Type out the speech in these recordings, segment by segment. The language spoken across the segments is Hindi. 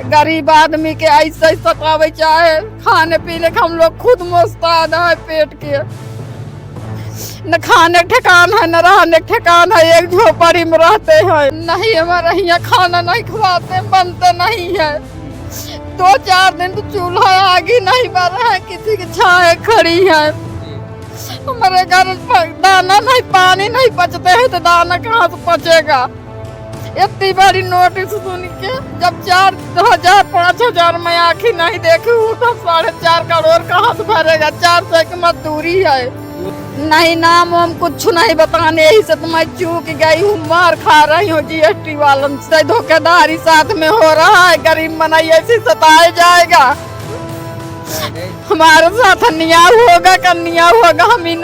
गरीब आदमी के ऐसे सतावे चाहे खाने पीने के हम लोग खुद मोहताज है पेट के। न खाने के ठिकान है न रहने के ठिकान है, एक झोपड़ी में रहते हैं। नहीं हमारे यहाँ खाना नहीं खवाते, बनते नहीं है। 2-4 दिन तो चूल्हा आगे नहीं बढ़ रहा है, किसी की छाए खड़ी है। हमारे घर दाना नहीं पानी नहीं बचते हैं तो दाना कहाँ से पचेगा। इतनी बड़ी नोटिस सुन के जब 4,000-5,000 में आखिर नहीं देखी हूँ तो 4.5 करोड़ कहाँ से भरेगा। 400 की मजदूरी है। नहीं नाम हम कुछ नहीं बताने, यही से तो मैं चूक गई हूँ, मार खा रही हूँ जीएसटी वालों से। धोखेधारी साथ में हो रहा है, गरीब मनाई ऐसे सताया जाएगा। हमारे साथ अन्याय होगा कन्याय होगा। हम इन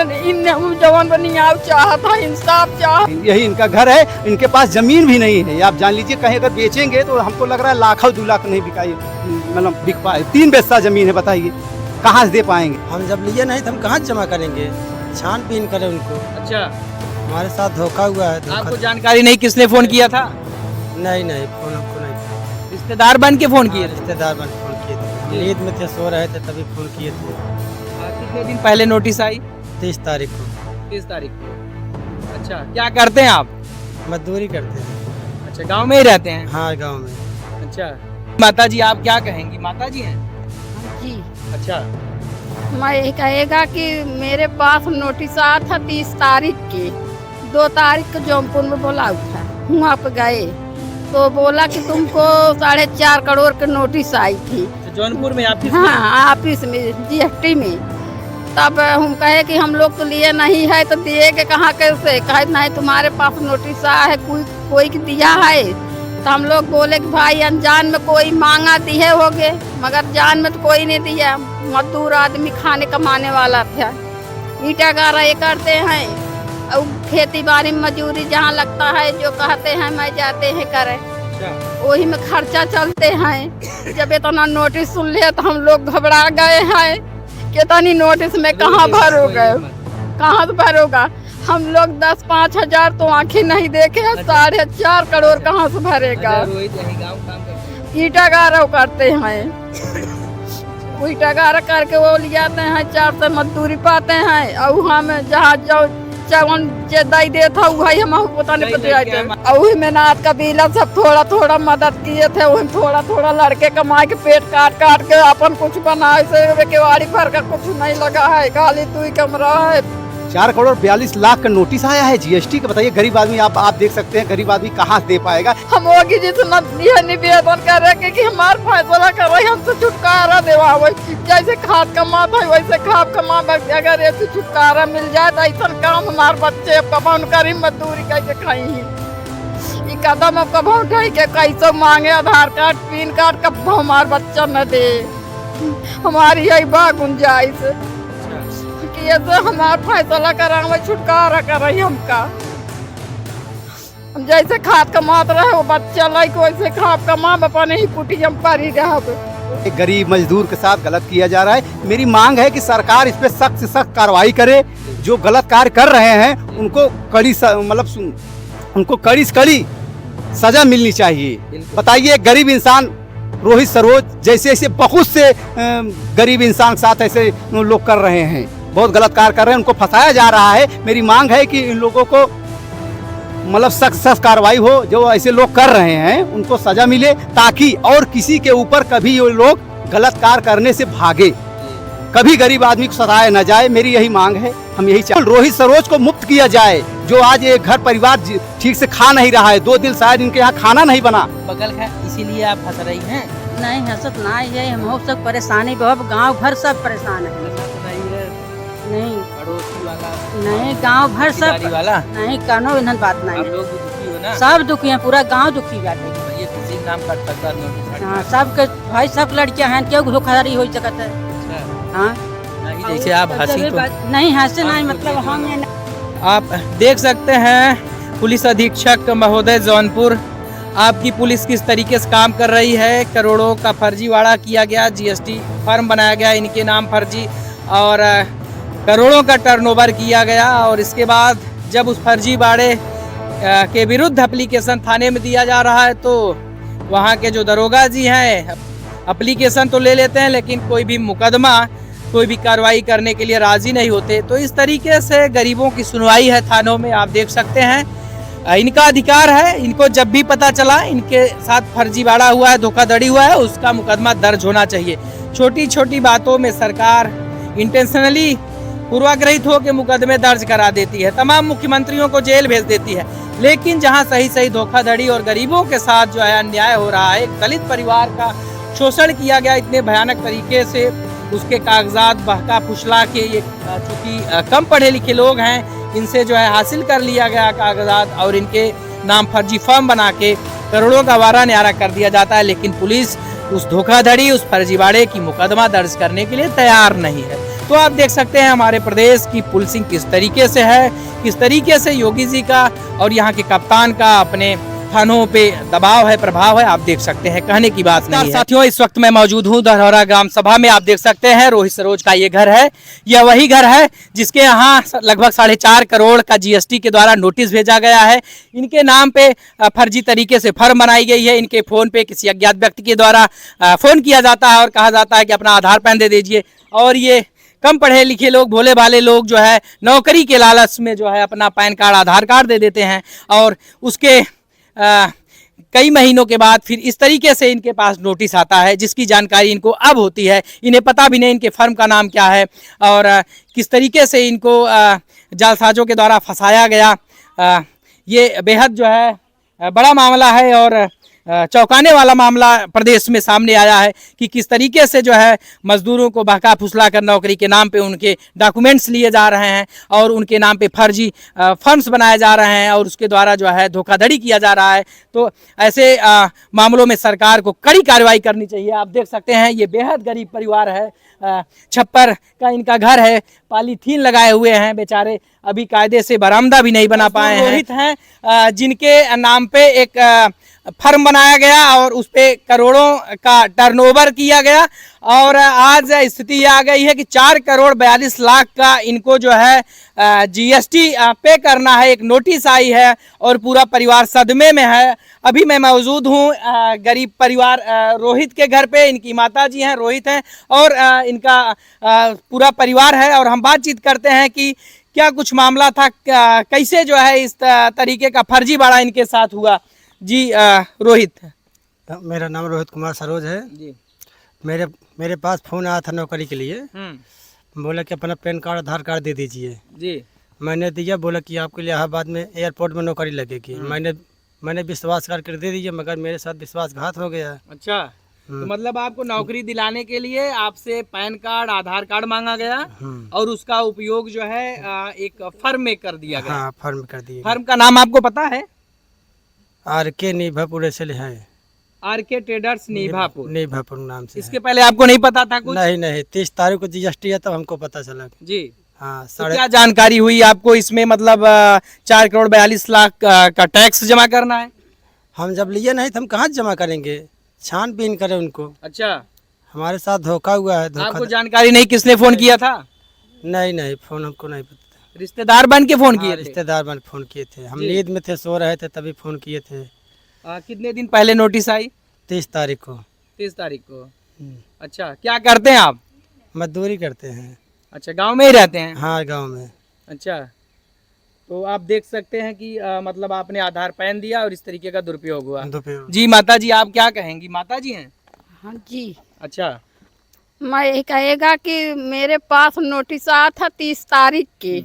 जवान न्याय चाहता है, इंसाफ चाहता। यही इनका घर है, इनके पास जमीन भी नहीं है। आप जान लीजिए कहीं अगर बेचेंगे तो हमको लग रहा है लाखों 2 लाख नहीं बिकाई, मतलब बिक पाए। 3 बिस्सा जमीन है, बताइए कहाँ से दे पाएंगे। हम जब लिए नहीं तो हम कहाँ जमा करेंगे, छानबीन करें उनको। अच्छा, हमारे साथ धोखा हुआ है। आपको जानकारी नहीं किसने फोन किया था? नहीं फोन हमको नहीं। रिश्तेदार बन के फोन किए थे? रिश्तेदार बन फोन किए थे, नींद में थे, सो रहे थे तभी फोन किए थे। कितने दिन पहले नोटिस आई? 30 तारीख को। 30 तारीख को। अच्छा, क्या करते हैं आप? मजदूरी करते थे। अच्छा, गांव में ही रहते हैं? हाँ, गांव में। अच्छा, माता जी आप क्या कहेंगी? माता जी हैं? जी अच्छा, मैं ये कहेगा कि मेरे पास नोटिस आया था 30 तारीख की। 2 तारीख को जौनपुर में बोला था, वहाँ पे गए तो बोला कि तुमको 4.5 करोड़ की नोटिस आई थी। जौनपुर में ऑफिस? हाँ, ऑफिस में जीएसटी में। तब हम कहे कि हम लोग तो लिए नहीं है तो दिएगे कहाँ कैसे। कहे नहीं तुम्हारे पास नोटिस आया है, कोई दिया है। तो हम लोग बोले कि भाई अनजान में कोई मांगा दिए होगे, मगर जान में तो कोई नहीं दिया। मजदूर आदमी खाने कमाने वाला था, ईटा गारा ये करते हैं और खेती बाड़ी में मजूरी जहाँ लगता है जो कहते हैं मैं जाते हैं करें, वही में खर्चा चलते हैं। जब इतना नोटिस सुन लिया तो हम लोग घबरा गए हैं कि इतनी नोटिस में कहाँ भरोगे, कहाँ से भरोगा। हम लोग 10-5 हजार तो आंखें नहीं देखे, 4.5 करोड़ कहाँ से भरेगा। ईटा गारा करते हैं, ईटा गारा करके वो ले जाते हैं, 4 से मजदूरी पाते हैं और हम जहाँ जाओ चवन जे दई देता वही हम पता नहीं पता। वही में नाथ कबीला सब थोड़ा मदद किए थे, वही थोड़ा लड़के कमाए के पेट काट के अपन कुछ बनाए से केवाड़ी भर कर कुछ नहीं लगा है, खाली 2 कमरा है। 4 करोड़ 42 लाख का नोटिस आया है जीएसटी का। बताइए गरीब आदमी, आप देख सकते हैं गरीब आदमी कहाँ दे पाएगा। हम होगी जितना निवेदन कर रहे कि हमारा फैसला कर रहे, हमसे छुटकारा दिलावे। जैसे खाद कमाता है वैसे खाद कमा, अगर ऐसे छुटकारा मिल जाए तो ऐसा काम हमारे बच्चे कब करी मजदूरी कैसे खाई। ये कदम अब कब उठाई के कैसे मांगे आधार कार्ड पैन कार्ड, कब हमारे बच्चा न दे। हमारी यही बा गुंजाइश कि ये तो हमारा फैसला करावे, छुटकारा कर रही हमका। हम जैसे खाद कमाते रहे वो बच्चा लाइक वैसे खाद कमा अपने ही कुटियम पर ही रह। गरीब मजदूर के साथ गलत किया जा रहा है। मेरी मांग है कि सरकार इस पे सख्त से सख्त कार्रवाई करे। जो गलत कार्य कर रहे हैं उनको कड़ी सजा मिलनी चाहिए। बताइए गरीब इंसान रोहित सरोज जैसे ऐसे बहुत से गरीब इंसान के साथ ऐसे लोग कर रहे हैं, बहुत गलत कार्य कर रहे हैं, उनको फंसाया जा रहा है। मेरी मांग है कि इन लोगों को मतलब सख्त कार्रवाई हो, जो ऐसे लोग कर रहे हैं उनको सजा मिले, ताकि और किसी के ऊपर कभी ये लोग गलत कार्य करने से भागे, कभी गरीब आदमी को सताया न जाए। मेरी यही मांग है, हम यही चाहते। रोहित सरोज को मुक्त किया जाए, जो आज ये घर परिवार ठीक से खा नहीं रहा है। 2 दिन शायद इनके यहाँ खाना नहीं बना। बगल है इसीलिए आप फंस रही हैं? नहीं हंसत ना है, हम सब परेशानी बहुत, गांव भर सब परेशान है। नहीं पड़ोसी वाला नहीं, गांव भर सब वाला नहीं, कानो इन्हन बात नहीं है। लोग भी दुखी हो ना? सब दुखी है, पूरा गांव दुखी बाटे। ये किसी नाम कर सकता है? हाँ, सबके भाई सब लड़कियां हैं, क्यों धोखाधड़ी हो सकता है। हाँ, जैसे आप हंसी तो नहीं हंसे नहीं, मतलब हम आप देख सकते हैं पुलिस अधीक्षक महोदय जौनपुर, आपकी पुलिस किस तरीके से काम कर रही है। करोड़ों का फर्जीवाड़ा किया गया, जीएसटी फर्म बनाया गया इनके नाम फर्जी, और करोड़ों का टर्नओवर किया गया। और इसके बाद जब उस फर्जीवाड़े के विरुद्ध एप्लीकेशन थाने में दिया जा रहा है तो वहाँ के जो दरोगा जी हैं एप्लीकेशन तो ले लेते हैं, लेकिन कोई भी मुकदमा, कोई भी कार्रवाई करने के लिए राजी नहीं होते। तो इस तरीके से गरीबों की सुनवाई है थानों में, आप देख सकते हैं। इनका अधिकार है, इनको जब भी पता चला इनके साथ फर्जीवाड़ा हुआ है, धोखाधड़ी हुआ है, उसका मुकदमा दर्ज होना चाहिए। छोटी छोटी बातों में सरकार इंटेंशनली पूर्वाग्रहित होकर मुकदमे दर्ज करा देती है, तमाम मुख्यमंत्रियों को जेल भेज देती है। लेकिन जहां सही सही धोखाधड़ी और गरीबों के साथ जो है अन्याय हो रहा है, एक दलित परिवार का शोषण किया गया इतने भयानक तरीके से, उसके कागजात बहका फुसला के, ये चूँकि कम पढ़े लिखे लोग हैं, इनसे जो है हासिल कर लिया गया कागजात और इनके नाम फर्जी फॉर्म बना के करोड़ों का वारा न्यारा कर दिया जाता है। लेकिन पुलिस उस धोखाधड़ी, उस फर्जीवाड़े की मुकदमा दर्ज करने के लिए तैयार नहीं है। तो आप देख सकते हैं हमारे प्रदेश की पुलिसिंग किस तरीके से है, किस तरीके से योगी जी का और यहाँ के कप्तान का अपने थानों पे दबाव है, प्रभाव है, आप देख सकते हैं, कहने की बात नहीं है। साथियों, इस वक्त मैं मौजूद हूँ धरहरा ग्राम सभा में। आप देख सकते हैं रोहित सरोज का ये घर है, यह वही घर है जिसके यहाँ लगभग 4.5 करोड़ का जीएसटी के द्वारा नोटिस भेजा गया है। इनके नाम पे फर्जी तरीके से फर्म बनाई गई है। इनके फोन पे किसी अज्ञात व्यक्ति के द्वारा फोन किया जाता है और कहा जाता है कि अपना आधार पैन दे दीजिए, और ये कम पढ़े लिखे लोग, भोले भाले लोग जो है नौकरी के लालच में जो है अपना पैन कार्ड, आधार कार्ड दे देते हैं, और उसके कई महीनों के बाद फिर इस तरीके से इनके पास नोटिस आता है, जिसकी जानकारी इनको अब होती है। इन्हें पता भी नहीं इनके फर्म का नाम क्या है और किस तरीके से इनको जालसाजों के द्वारा फंसाया गया। ये बेहद जो है बड़ा मामला है और चौंकाने वाला मामला प्रदेश में सामने आया है कि किस तरीके से जो है मजदूरों को बहका फुसला कर नौकरी के नाम पे उनके डॉक्यूमेंट्स लिए जा रहे हैं और उनके नाम पे फर्जी फर्म्स बनाए जा रहे हैं और उसके द्वारा जो है धोखाधड़ी किया जा रहा है। तो ऐसे मामलों में सरकार को कड़ी कार्रवाई करनी चाहिए। आप देख सकते हैं ये बेहद गरीब परिवार है, छप्पर का इनका घर है, पॉलीथीन लगाए हुए हैं, बेचारे अभी कायदे से बरामदा भी नहीं बना पाए हैं। रोहित हैं जिनके नाम पे एक फर्म बनाया गया और उस पे करोड़ों का टर्नओवर किया गया, और आज स्थिति आ गई है कि 4 करोड़ 42 लाख का इनको जो है जीएसटी पे करना है। एक नोटिस आई है और पूरा परिवार सदमे में है। अभी मैं मौजूद हूँ गरीब परिवार रोहित के घर पे। इनकी माता जी हैं, रोहित हैं, और इनका पूरा परिवार है, और हम बातचीत करते हैं कि क्या कुछ मामला था, कैसे जो है इस तरीके का फर्जीवाड़ा इनके साथ हुआ। जी रोहित, मेरा नाम रोहित कुमार सरोज है जी। मेरे पास फ़ोन आया था नौकरी के लिए, बोला कि अपना पैन कार्ड, आधार कार्ड दे दीजिए जी। मैंने दिया, बोला कि आपके लिए इलाहाबाद में एयरपोर्ट में नौकरी लगेगी। मैंने विश्वास करके दे दीजिए, मगर मेरे साथ विश्वासघात हो गया। अच्छा, तो मतलब आपको नौकरी दिलाने के लिए आपसे पैन कार्ड, आधार कार्ड मांगा गया और उसका उपयोग जो है एक फर्म में कर दिया गया। हाँ, फर्म कर दिया। फर्म का नाम आपको पता है? आरके नीभापुर ऐसे है, आरके ट्रेडर्स नीभापुर नाम से। इसके पहले आपको नहीं पता था कुछ? नहीं, 30 तारीख को जीएसटी है तब हमको पता चला जी। हाँ, तो क्या जानकारी हुई आपको इसमें? मतलब 4 करोड़ 42 लाख का टैक्स जमा करना है। हम जब लिए नहीं तो हम कहाँ जमा करेंगे, छानबीन करें उनको। अच्छा, हमारे साथ धोखा हुआ है। आपको जानकारी नहीं किसने फोन किया था? नहीं, फोन हमको नहीं पता। रिश्तेदार बन के फोन किए? रिश्तेदार बन फोन किए थे, हम नींद में थे, सो रहे थे, तभी फोन किए थे। कितने दिन पहले नोटिस आई? 30 तारीख को। 30 तारीख को। अच्छा, क्या करते हैं आप? मजदूरी करते हैं। अच्छा, गांव में ही रहते हैं? हाँ, गांव में। अच्छा, तो आप देख सकते हैं कि मतलब आपने आधार पैन दिया और इस तरीके का दुरुपयोग हुआ। जी माता जी, आप क्या कहेंगी? माता जी हैं? हाँ जी। अच्छा, मैं ये कहेगा कि मेरे पास नोटिस आया था 30 तारीख की,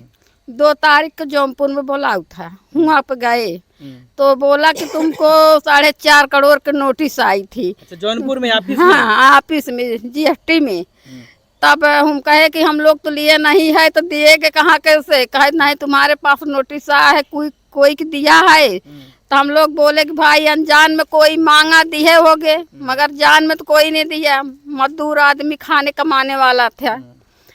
2 तारीख को जौनपुर में बुलाया था, वहाँ पे गए तो बोला कि तुमको 4.5 करोड़ की नोटिस आई थी। अच्छा, जौनपुर में ऑफिस में? हाँ, ऑफिस में, जीएसटी में। तब हम कहे कि हम लोग तो लिए नहीं है, तो दिएगे कहाँ कैसे? कहे नहीं, तुम्हारे पास नोटिस आया है, कोई की दिया है। तो हम लोग बोले कि भाई अनजान में कोई मांगा दिए होगे, मगर जान में तो कोई नहीं दिया। मजदूर आदमी, खाने कमाने वाला था,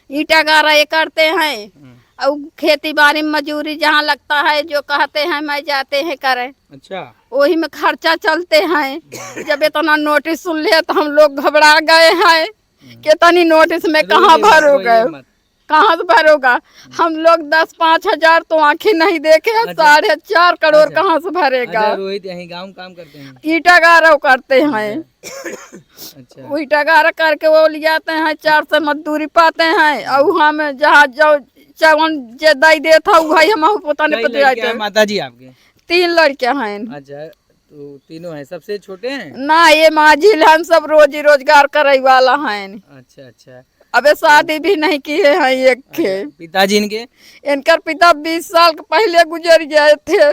ईटा गारा ये करते हैं और खेती बाड़ी में मजूरी जहाँ लगता है, जो कहते हैं मैं जाते हैं करें। अच्छा, वही में खर्चा चलते हैं। जब इतना नोटिस सुन लिया तो हम लोग घबरा गए हैं कि इतनी नोटिस में कहाँ भरोगे। कहाँ से भरोगा? हम लोग 10-5 हजार तो आंखें नहीं देखे, 4.5 करोड़ कहाँ से भरेगा? अच्छा, रोहित यहीं गाँव में काम करते हैं? ईटा गारा करते हैं, अच्छा, ईटा गारा करके वो ले जाते हैं, 4 से मजदूरी पाते हैं, और हम जहाँ जो चवन जे दई देता वही हम पता नहीं कई पता लड़के हैं माता जी आपके? 3 लड़के हैं अच्छा, तो तीनों हैं, सबसे छोटे हैं? ना, ये माझिल हम सब रोजी रोजगार करे वाला हैं। अच्छा अच्छा। अबे शादी भी नहीं किए हैं एक के। पिताजी इनके? इनकर पिता 20 साल के पहले गुजर गए थे।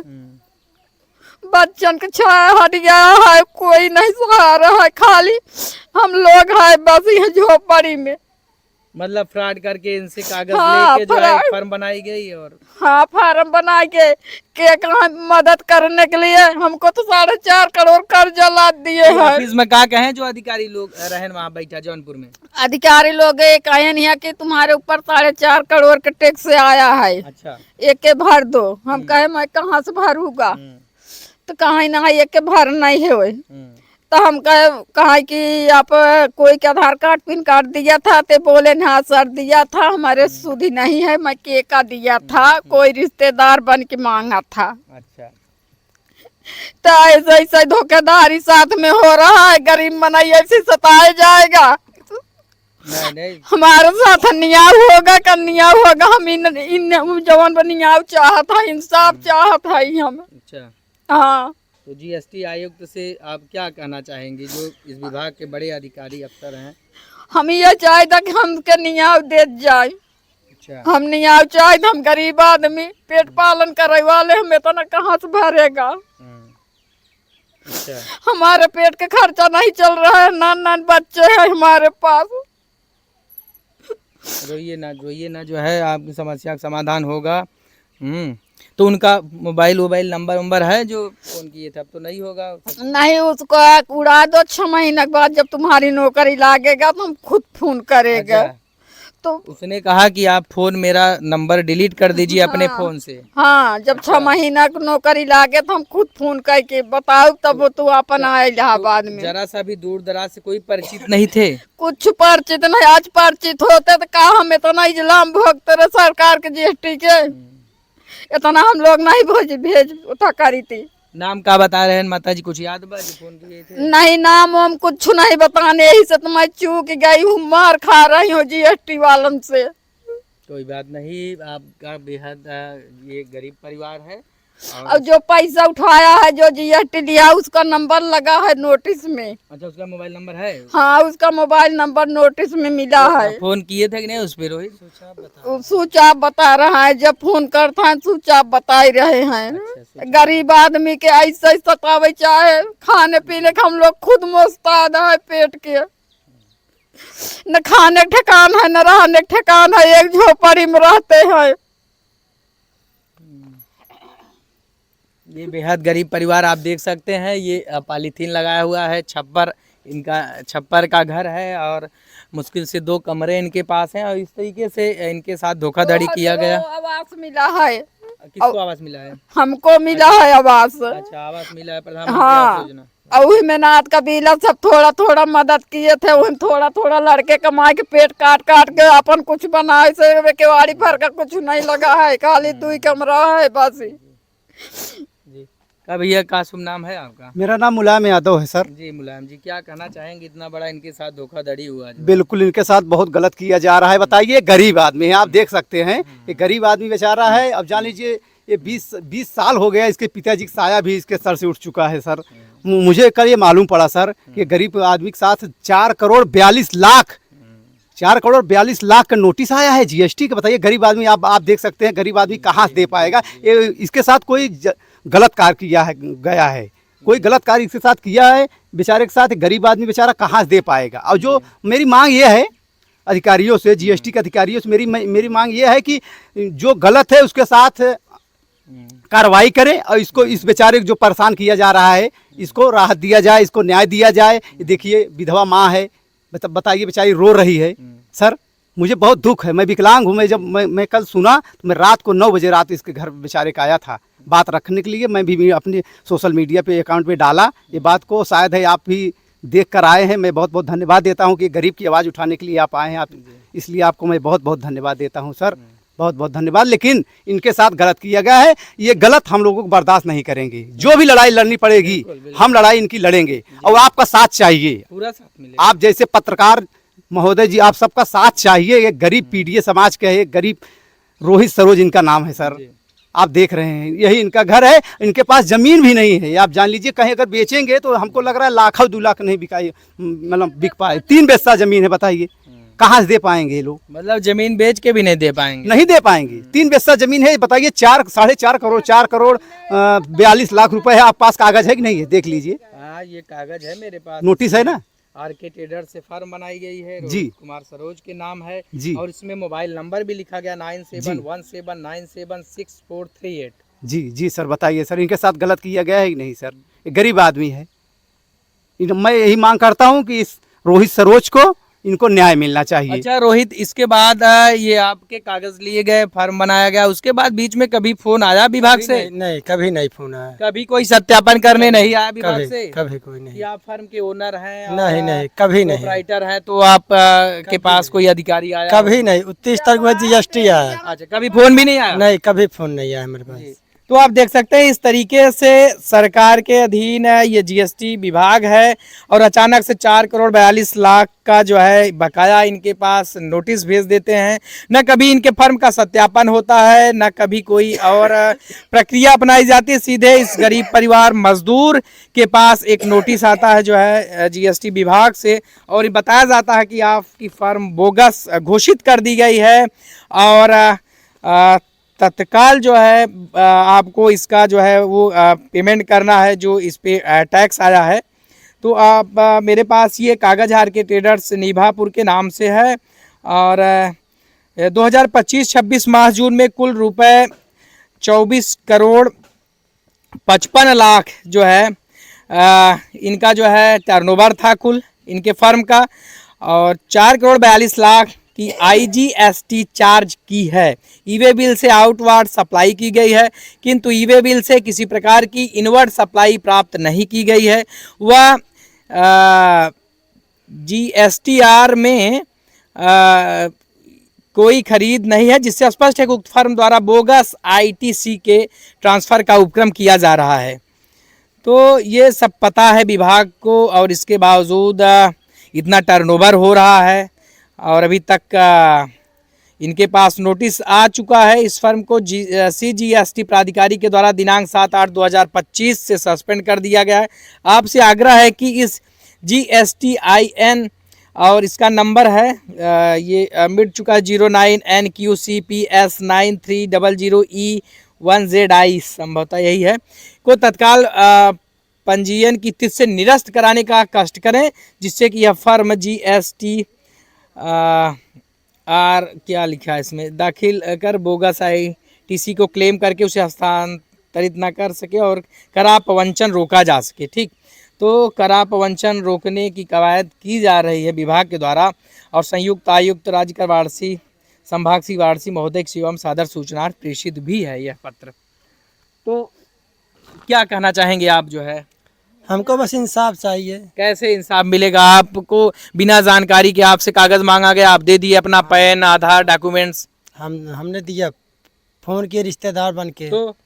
बच्चन के छाया हट गया है, कोई नहीं सहारा है, खाली हम लोग है बस ये झोपड़ी में। मतलब फ्रॉड करके इनसे कागज हाँ, लेके जो है फ्रॉड। फर्म बनाई गई और हाँ, फार्म बना के कहा मदद करने के लिए हमको तो 4.5 करोड़ कर्जा लाद दिए हैं। ऑफिस में का कहें जो अधिकारी लोग रहन वहाँ बैठा जौनपुर में? अधिकारी लोग ये कहे नहीं है कि तुम्हारे ऊपर 4.5 करोड़ के टैक्स आया है, अच्छा। एक के भर दो। हम कहे मैं कहाँ से भरूंगा? तो कहीं ना एक के भर नहीं है वही। तो हम कहा कि आप कोई के आधार कार्ड पिन कार्ड दिया था, तो बोले हाँ सर दिया था, हमारे सुधी नहीं है, मैं के का दिया था, कोई रिश्तेदार बन के मांगा था। अच्छा, तो ऐसे ऐसे धोखेधारी साथ में हो रहा है, गरीब मनाई ऐसे सताया जाएगा। नहीं हमारे साथ अन्याय होगा, कन्याय होगा। हम इन जवान बनियाव चाहत है, इंसाफ चाहत है हम। अच्छा। हाँ, तो जीएसटी आयुक्त से आप क्या कहना चाहेंगे जो इस विभाग के बड़े अधिकारी अफसर हैं? हम ये चाहता कि हमके न्याय दे जाए। अच्छा, हम न्याय चाहते, हम गरीब आदमी पेट पालन करे वाले, हमें तो न कहाँ से भरेगा? अच्छा। हमारे पेट का खर्चा नहीं चल रहा है, नान बच्चे हैं हमारे पास। रोइए ना, जो है आपकी समस्या का समाधान होगा। तो उनका मोबाइल नंबर है जो फोन किए थे? अब तो नहीं होगा। नहीं, उसको उड़ा दो, 6 महीने के बाद जब तुम्हारी नौकरी लागेगा तो हम खुद फोन करेगा। अच्छा। तो उसने कहा कि आप फोन मेरा नंबर डिलीट कर दीजिए अपने फोन से। हाँ, जब 6 महीना की नौकरी लागे तो हम खुद फोन करके बताओ, तब तू अपन आए इलाहाबाद में। जरा सा भी दूर दराज से कोई परिचित नहीं थे? कुछ परिचित नहीं, आज परिचित होते तो कहा हम इतना इजलाम भोगते रहे सरकार के जीएसटी के, इतना हम लोग नहीं भेज उठा करी थी। नाम का बता रहे हैं माता जी, कुछ याद बा जो फोन किए थे? नहीं, नाम हम कुछ नहीं बताने, यही से तो मैं चूक गई हूँ, मार खा रही हूँ जीएसटी वालन से। कोई बात नहीं, आपका बेहद ये गरीब परिवार है और जो पैसा उठाया है, जो जीएसटी लिया, उसका नंबर लगा है नोटिस में। अच्छा, उसका मोबाइल नंबर है? हाँ, उसका मोबाइल नंबर नोटिस में मिला है। फोन किए थे कि नहीं उस पे रोहित? स्विच ऑफ बता रहा है, जब फोन करता है स्विच ऑफ बता ही रहे हैं। गरीब आदमी के ऐसे सतावे, चाहे खाने पीने का हम लोग खुद मोहताज है, पेट के न खाने के ठिकान है, न रहने के ठिकान है, एक झोपड़ी में रहते हैं। ये बेहद गरीब परिवार आप देख सकते हैं। ये पॉलीथीन लगाया हुआ है, छप्पर का घर है और मुश्किल से 2 कमरे इनके पास हैं और इस तरीके से इनके साथ धोखाधड़ी किया गया। आवास मिला है। किसको आवास मिला है? हमको मिला है आवास। अच्छा, आवास मिला है, प्रधानमंत्री हाँ, आवास योजना। और वही मेहनत का बिला सब थोड़ा थोड़ा मदद किए थे, वही थोड़ा थोड़ा लड़के कमाए के पेट काट काट के अपन कुछ बनाए से, केवाड़ी भर का कुछ नहीं लगा है, खाली 2 कमरा है बस। जी, का भैया का शुभ नाम है आपका? मेरा नाम मुलायम यादव है सर। जी मुलायम जी, क्या कहना चाहेंगे, इतना बड़ा इनके साथ धोखाधड़ी हुआ जो? बिल्कुल इनके साथ बहुत गलत किया जा रहा है। बताइए, गरीब आदमी है, आप देख सकते हैं, ये गरीब आदमी बेचारा है। अब जान लीजिए ये 20 साल हो गया, इसके पिताजी का साया भी इसके सर से उठ चुका है सर। मुझे कल ये मालूम पड़ा सर कि गरीब आदमी के साथ 4,42,00,000 4,42,00,000 का नोटिस आया है जीएसटी का। बताइए, गरीब आदमी, आप देख सकते हैं, गरीब आदमी कहाँ से दे पाएगा? ये इसके साथ कोई गलत कार्य किया है, गया है, कोई गलत कार्य इसके साथ किया है, बेचारे के साथ गरीब आदमी बेचारा कहाँ से दे पाएगा? और जो मेरी मांग ये है अधिकारियों से, जीएसटी के अधिकारियों से मेरी मांग ये है कि जो गलत है उसके साथ कार्रवाई करें और इसको, इस बेचारे को जो परेशान किया जा रहा है, इसको राहत दिया जाए, इसको न्याय दिया जाए। देखिए, विधवा माँ है, बताइए, बेचारी रो रही है। सर, मुझे बहुत दुख है, मैं विकलांग हूँ। मैं कल सुना तो मैं रात को 9 बजे रात इसके घर बेचारे का आया था बात रखने के लिए। मैं भी अपने सोशल मीडिया पे अकाउंट पे डाला ये बात को, शायद है आप भी देख कर आए हैं। मैं बहुत बहुत धन्यवाद देता हूँ कि गरीब की आवाज़ उठाने के लिए आप आए हैं, आप इसलिए आपको मैं बहुत बहुत धन्यवाद देता हूँ सर, बहुत बहुत धन्यवाद। लेकिन इनके साथ गलत किया गया है, ये गलत हम लोगों को बर्दाश्त नहीं करेंगे। जो भी लड़ाई लड़नी पड़ेगी हम लड़ाई इनकी लड़ेंगे और आपका साथ चाहिए, पूरा साथ मिलेगा। आप जैसे पत्रकार महोदय जी, आप सबका साथ चाहिए। एक गरीब पीडीए समाज के है, एक गरीब रोहित सरोज इनका नाम है सर, आप देख रहे हैं, यही इनका घर है। इनके पास जमीन भी नहीं है, आप जान लीजिए। कहीं अगर बेचेंगे तो हमको लग रहा है लाखों 2 लाख नहीं बिकाई, मतलब बिक पाए। 3 बिस्सा जमीन है, बताइए कहाँ से दे पाएंगे ये लोग? मतलब जमीन बेच के भी नहीं दे पाएंगे। नहीं दे पाएंगे। 3 बिस्सा जमीन है, बताइए 4.5 करोड़ 4 करोड़ 42 लाख रुपए है। आप पास कागज है कि नहीं है? देख लीजिए, हाँ ये कागज है मेरे पास, नोटिस है ना। आरके ट्रेडर से फर्म बनाई गई है, जी। रोहित कुमार सरोज के नाम है जी। और इसमें मोबाइल नंबर भी लिखा गया 9717976438। जी जी सर, बताइए सर, इनके साथ गलत किया गया है कि नहीं सर? ये गरीब आदमी है। मैं यही मांग करता हूँ कि इस रोहित सरोज को इनको न्याय मिलना चाहिए। अच्छा रोहित, इसके बाद ये आपके कागज लिए गए, फर्म बनाया गया, उसके बाद बीच में कभी फोन आया विभाग से? नहीं, कभी नहीं फोन आया, कभी कोई सत्यापन करने नहीं आया विभाग कभी से? कभी कोई नहीं। कि आप फर्म के ओनर हैं? नहीं नहीं, कभी नहीं, राइटर हैं, तो आप के पास कोई अधिकारी आया? कभी नहीं। 29 तारीख में GST आया। अच्छा, कभी फोन भी नहीं आया? नहीं, कभी फोन नहीं आया मेरे पास। तो आप देख सकते हैं इस तरीके से सरकार के अधीन है ये जीएसटी विभाग है और अचानक से 4 करोड़ 42 लाख का जो है बकाया इनके पास नोटिस भेज देते हैं। न कभी इनके फर्म का सत्यापन होता है, न कभी कोई और प्रक्रिया अपनाई जाती है। सीधे इस गरीब परिवार मजदूर के पास एक नोटिस आता है जो है जीएसटी विभाग से और बताया जाता है कि आपकी फर्म बोगस घोषित कर दी गई है और तत्काल जो है आपको इसका जो है वो पेमेंट करना है जो इस पे टैक्स आया है। तो आप मेरे पास ये कागज आरके ट्रेडर्स नीभापुर के नाम से है और 2025-26 माह जून में कुल रुपए 24 करोड़ 55 लाख जो है इनका जो है टर्नओवर था कुल इनके फर्म का और 4 करोड़ 42 लाख की IGST चार्ज की है। ईवे बिल से आउटवर्ड सप्लाई की गई है किंतु ईवे बिल से किसी प्रकार की इनवर्ड सप्लाई प्राप्त नहीं की गई है। वह GSTR में कोई खरीद नहीं है जिससे स्पष्ट है कि उक्त फर्म द्वारा बोगस ITC के ट्रांसफ़र का उपक्रम किया जा रहा है। तो ये सब पता है विभाग को और इसके बावजूद इतना टर्नओवर हो रहा है और अभी तक इनके पास नोटिस आ चुका है। इस फर्म को CGST प्राधिकारी के द्वारा दिनांक 7/8/2025 से सस्पेंड कर दिया गया है। आपसे आग्रह है कि इस GSTIN और इसका नंबर है ये मिट चुका है 09NQCPS9300E1ZI संभवतः यही है को तत्काल पंजीयन की तिथि से निरस्त कराने का कष्ट करें जिससे कि यह फर्म GST क्या लिखा है इसमें दाखिल कर बोगस ITC को क्लेम करके उसे हस्तांतरित न कर सके और करा प्रवंचन रोका जा सके। ठीक, तो करा प्रवंचन रोकने की कवायद की जा रही है विभाग के द्वारा और संयुक्त आयुक्त राज्य कर वाराणसी संभाग सी वाराणसी महोदय की एवं सादर सूचना प्रेषित भी है यह पत्र। तो क्या कहना चाहेंगे आप जो है? हमको बस इंसाफ चाहिए। कैसे इंसाफ मिलेगा? आपको बिना जानकारी के आपसे कागज मांगा गया, आप दे दिए अपना पैन आधार डॉक्यूमेंट्स? हमने दिया, फोन किए रिश्तेदार बन के, तो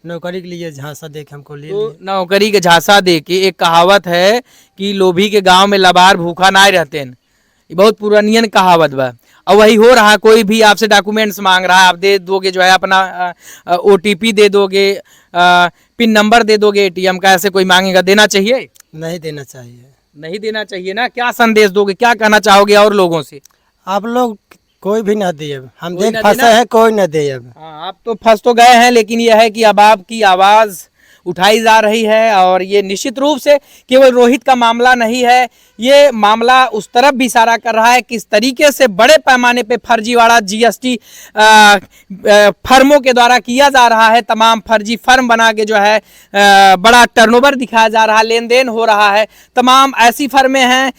नौकरी के लिए झांसा दे के हमको लिए। तो नौकरी के झांसा दे के, एक कहावत है कि लोभी के गांव में लबार भूखा ना रहते हैं, ये बहुत पुरानियन कहावत बा और वही हो रहा। कोई भी आपसे डॉक्यूमेंट्स मांग रहा है, आप दे दोगे जो है अपना OTP दे दोगे, पिन नंबर दे दोगे ATM का, ऐसे कोई मांगेगा, देना चाहिए? नहीं देना चाहिए। नहीं देना चाहिए ना। क्या संदेश दोगे, क्या कहना चाहोगे और लोगों से? आप लोग कोई भी ना दे, हम कोई देख ना फंसे देना? हैं, कोई ना दे। अब हाँ, आप तो फंस तो गए हैं लेकिन यह है कि अब आपकी आवाज़ उठाई जा रही है और ये निश्चित रूप से केवल रोहित का मामला नहीं है, ये मामला उस तरफ भी इशारा कर रहा है किस तरीके से बड़े पैमाने पे फर्जीवाड़ा GST फर्मों के द्वारा किया जा रहा है। तमाम फर्जी फर्म बना के जो है बड़ा टर्नओवर दिखाया जा रहा है, लेन देन हो रहा है। तमाम ऐसी फर्में हैं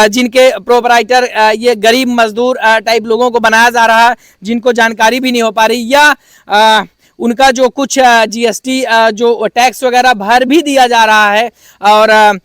जिनके प्रोपराइटर ये गरीब मजदूर टाइप लोगों को बनाया जा रहा है जिनको जानकारी भी नहीं हो पा रही या उनका जो कुछ जीएसटी जो टैक्स वगैरह भर भी दिया जा रहा है। और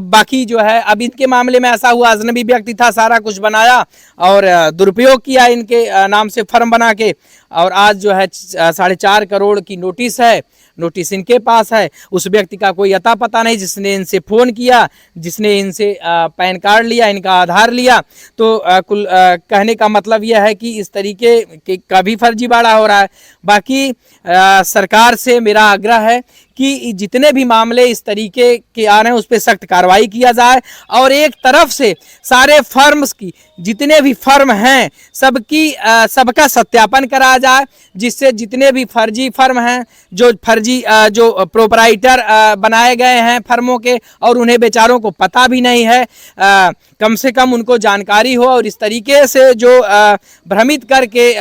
बाकी जो है अब इनके मामले में ऐसा हुआ, अजनबी व्यक्ति था, सारा कुछ बनाया और दुरुपयोग किया इनके नाम से फर्म बना के, और आज जो है 4.5 करोड़ की नोटिस है, नोटिस इनके पास है। उस व्यक्ति का कोई अता पता नहीं जिसने इनसे फ़ोन किया, जिसने इनसे पैन कार्ड लिया, इनका आधार लिया। तो कुल कहने का मतलब यह है कि इस तरीके का भी फर्जीवाड़ा हो रहा है। बाकी सरकार से मेरा आग्रह है कि जितने भी मामले इस तरीके के आ रहे हैं उस पर सख्त कार्रवाई किया जाए, और एक तरफ से सारे फर्म्स की जितने भी फर्म हैं सबका सत्यापन कराया जाए, जिससे जितने भी फर्जी फर्म हैं, जो फर्जी जो प्रोपराइटर बनाए गए हैं फर्मों के और उन्हें बेचारों को पता भी नहीं है, कम से कम उनको जानकारी हो, और इस तरीके से जो भ्रमित करके